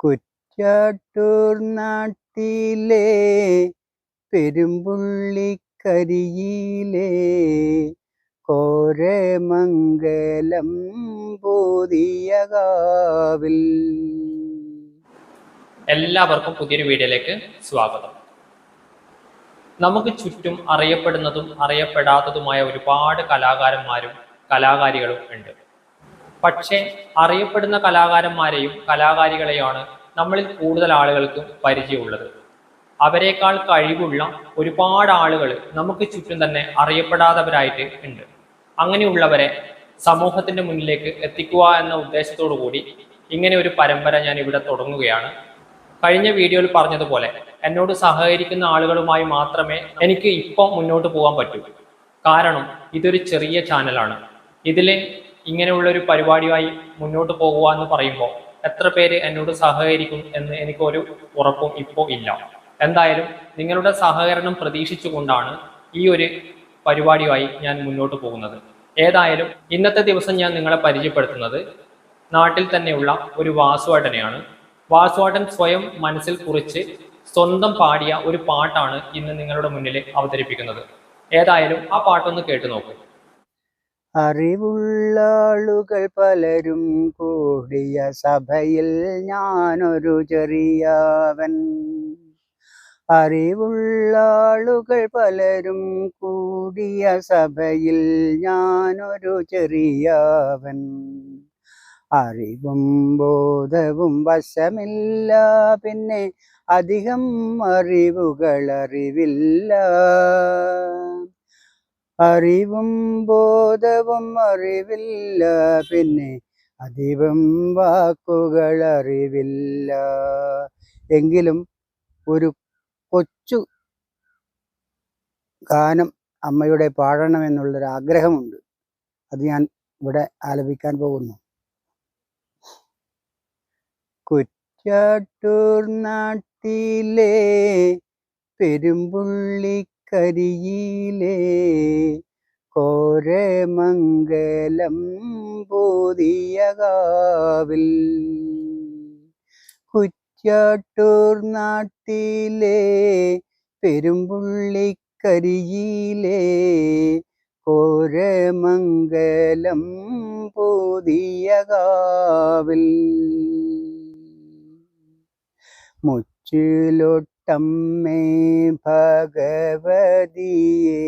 കുറ്റ്യാട്ടൂർ നാട്ടിലെ പെരുമ്പുള്ളിക്കരിയിലെ കോരമംഗലം പുതിയകാവിൽ. എല്ലാവർക്കും പുതിയൊരു വീഡിയോയിലേക്ക് സ്വാഗതം. നമുക്ക് ചുറ്റും അറിയപ്പെടുന്നതും അറിയപ്പെടാത്തതുമായ ഒരുപാട് കലാകാരന്മാരും കലാകാരികളും ഉണ്ട്. പക്ഷേ അറിയപ്പെടുന്ന കലാകാരന്മാരെയും കലാകാരികളെയാണ് നമ്മളിൽ കൂടുതൽ ആളുകൾക്ക് പരിചയമുള്ളത്. അവരെക്കാൾ കഴിവുള്ള ഒരുപാട് ആളുകൾ നമുക്ക് ചുറ്റും തന്നെ അറിയപ്പെടാത്തവരായിട്ട് ഉണ്ട്. അങ്ങനെയുള്ളവരെ സമൂഹത്തിന്റെ മുന്നിലേക്ക് എത്തിക്കുക എന്ന ഉദ്ദേശത്തോടു കൂടി ഇങ്ങനെ ഒരു പരമ്പര ഞാൻ ഇവിടെ തുടങ്ങുകയാണ്. കഴിഞ്ഞ വീഡിയോയിൽ പറഞ്ഞതുപോലെ എന്നോട് സഹകരിക്കുന്ന ആളുകളുമായി മാത്രമേ എനിക്ക് ഇപ്പോൾ മുന്നോട്ട് പോകാൻ പറ്റൂ. കാരണം ഇതൊരു ചെറിയ ചാനലാണ്. ഇതിൽ ഇങ്ങനെയുള്ളൊരു പരിപാടിയായി മുന്നോട്ട് പോകുക എന്ന് പറയുമ്പോൾ എത്ര പേര് എന്നോട് സഹകരിക്കും എന്ന് എനിക്കൊരു ഉറപ്പും ഇപ്പോൾ ഇല്ല. എന്തായാലും നിങ്ങളുടെ സഹകരണം പ്രതീക്ഷിച്ചുകൊണ്ടാണ് ഈ ഒരു പരിപാടിയുമായി ഞാൻ മുന്നോട്ട് പോകുന്നത്. ഏതായാലും ഇന്നത്തെ ദിവസം ഞാൻ നിങ്ങളെ പരിചയപ്പെടുത്തുന്നത് നാട്ടിൽ തന്നെയുള്ള ഒരു വാസുവേട്ടനെയാണ്. വാസുവേട്ടൻ സ്വയം മനസ്സിൽ കുറിച്ച് സ്വന്തം പാടിയ ഒരു പാട്ടാണ് ഇന്ന് നിങ്ങളുടെ മുന്നിൽ അവതരിപ്പിക്കുന്നത്. ഏതായാലും ആ പാട്ടൊന്ന് കേട്ടു നോക്കൂ. അറിവുള്ള ആളുകൾ പലരും കൂടിയ സഭയിൽ ഞാനൊരു ചെറിയവൻ. അറിവുള്ള ആളുകൾ പലരും കൂടിയ സഭയിൽ ഞാനൊരു ചെറിയവൻ. അറിവും ബോധവും വശമില്ല, പിന്നെ അധികം അറിവുകൾ അറിവില്ല. അറിവും ബോധവും അറിവില്ല, പിന്നെ അധികം വാക്കുകൾ അറിവില്ല. എങ്കിലും ഒരു കൊച്ചു ഗാനം അമ്മയുടെ പാടണമെന്നുള്ളൊരു ആഗ്രഹമുണ്ട്. അത് ഞാൻ ഇവിടെ ആലപിക്കാൻ പോകുന്നു. കുറ്റ്യാട്ടൂർ നാട്ടിലെ പെരുമ്പുള്ളിക്കരിയിലെ കോരമംഗലം പുതിയകാവിൽ. കുറ്റ്യാട്ടൂർ നാട്ടിലെ പെരുമ്പുള്ളിക്കരിയിലെ കോരമംഗലം പുതിയകാവിൽ. മുച്ചിലൊട്ടമ്മേ ഭഗവതിയെ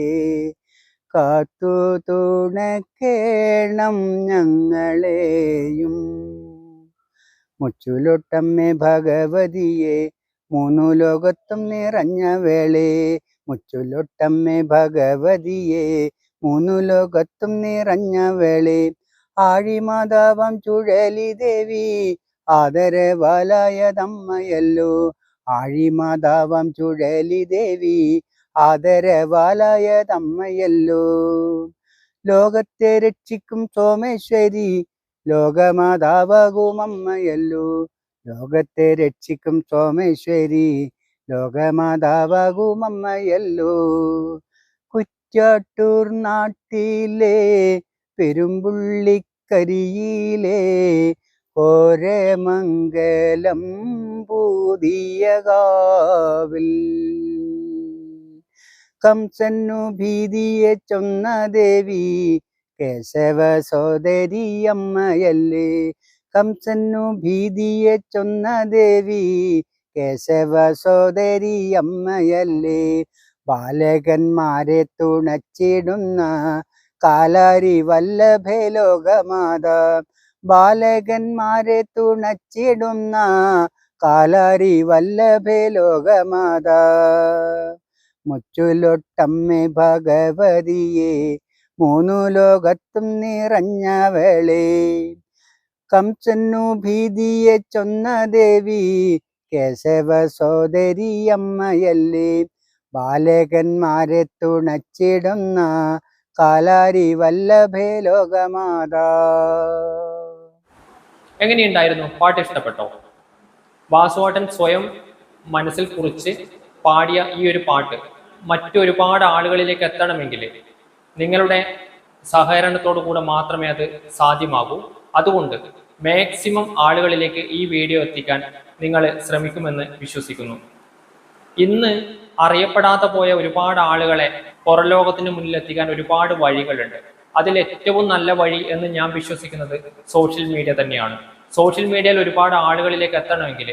കാത്തു തുണക്കേണം ഞങ്ങളെയും. മുച്ചിലൊട്ടമ്മേ ഭഗവതിയെ മൂന്നു ലോകത്തും നിറഞ്ഞ വേളേ. മുച്ചിലൊട്ടമ്മേ ഭഗവതിയെ മൂന്നു ലോകത്തും നിറഞ്ഞ വേളേ. ആഴിമാതാവം ചുഴലി ദേവി ആദരവാലായതമ്മയല്ലോ. ആഴിമാതാവം ചുഴലി ദേവി ആദരവാലായതമ്മയല്ലോ. ലോകത്തെ രക്ഷിക്കും സോമേശ്വരി ലോകമാതാവാകുമമ്മയല്ലോ. ലോകത്തെ രക്ഷിക്കും സോമേശ്വരി ലോകമാതാവാകുമമ്മയല്ലോ. കുറ്റ്യാട്ടൂർ നാട്ടിലെ പെരുമ്പുള്ളിക്കരിയിലെ കോരമംഗലം പുതിയകാവിൽ. കംസന്നു ഭീതിയെ ചൊന്ന ദേവി കേശവ സോദരിയമ്മയല്ലേ. കംസന്നു ഭീതിയെ ചൊന്ന ദേവി കേശവ സോദരിയമ്മയല്ലേ. ബാലകന്മാരെ തുണച്ചിടുന്ന കാലാരി വല്ലഭേ ലോകമാതാ. ബാലകന്മാരെ തുണച്ചിടുന്ന കാലാരി വല്ലഭേ ലോകമാതാ. മുച്ചിലൊട്ടമ്മേ ഭഗവതിയെ മൂന്നു ലോകത്തും നിറഞ്ഞ വേളേ. കംസന്നു ഭീതിയെ ചൊന്ന ദേവി കേശവ സോദരിയമ്മയല്ലേ. ബാലകന്മാരെ തുണച്ചിടുന്ന കാലാരി വല്ലഭേ ലോകമാതാ. എങ്ങനെയുണ്ടായിരുന്നു? പാട്ട് ഇഷ്ടപ്പെട്ടോ? വാസുവേട്ടൻ സ്വയം മനസ്സിൽ കുറിച്ച് പാടിയ ഈ ഒരു പാട്ട് മറ്റൊരുപാട് ആളുകളിലേക്ക് എത്തണമെങ്കിൽ നിങ്ങളുടെ സഹകരണത്തോടു കൂടെ മാത്രമേ അത് സാധ്യമാകൂ. അതുകൊണ്ട് മാക്സിമം ആളുകളിലേക്ക് ഈ വീഡിയോ എത്തിക്കാൻ നിങ്ങൾ ശ്രമിക്കുമെന്ന് വിശ്വസിക്കുന്നു. ഇന്ന് അറിയപ്പെടാതെ പോയ ഒരുപാട് ആളുകളെ പുറലോകത്തിന് മുന്നിൽ എത്തിക്കാൻ ഒരുപാട് വഴികളുണ്ട്. അതിൽ ഏറ്റവും നല്ല വഴി എന്ന് ഞാൻ വിശ്വസിക്കുന്നത് സോഷ്യൽ മീഡിയ തന്നെയാണ്. സോഷ്യൽ മീഡിയയിൽ ഒരുപാട് ആളുകളിലേക്ക് എത്തണമെങ്കിൽ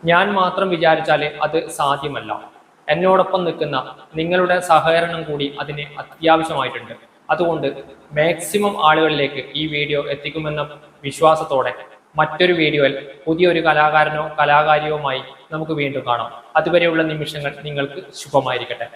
ഞാൻ മാത്രം വിചാരിച്ചാൽ അത് സാധ്യമല്ല. എന്നോടൊപ്പം നിൽക്കുന്ന നിങ്ങളുടെ സഹകരണം കൂടി അതിന് അത്യാവശ്യമായിട്ടുണ്ട്. അതുകൊണ്ട് മാക്സിമം ആളുകളിലേക്ക് ഈ വീഡിയോ എത്തിക്കുമെന്ന വിശ്വാസത്തോടെ മറ്റൊരു വീഡിയോയിൽ പുതിയൊരു കലാകാരനോ കലാകാരിയുമായി നമുക്ക് വീണ്ടും കാണാം. അതുവരെയുള്ള നിമിഷങ്ങൾ നിങ്ങൾക്ക് ശുഭമായിരിക്കട്ടെ.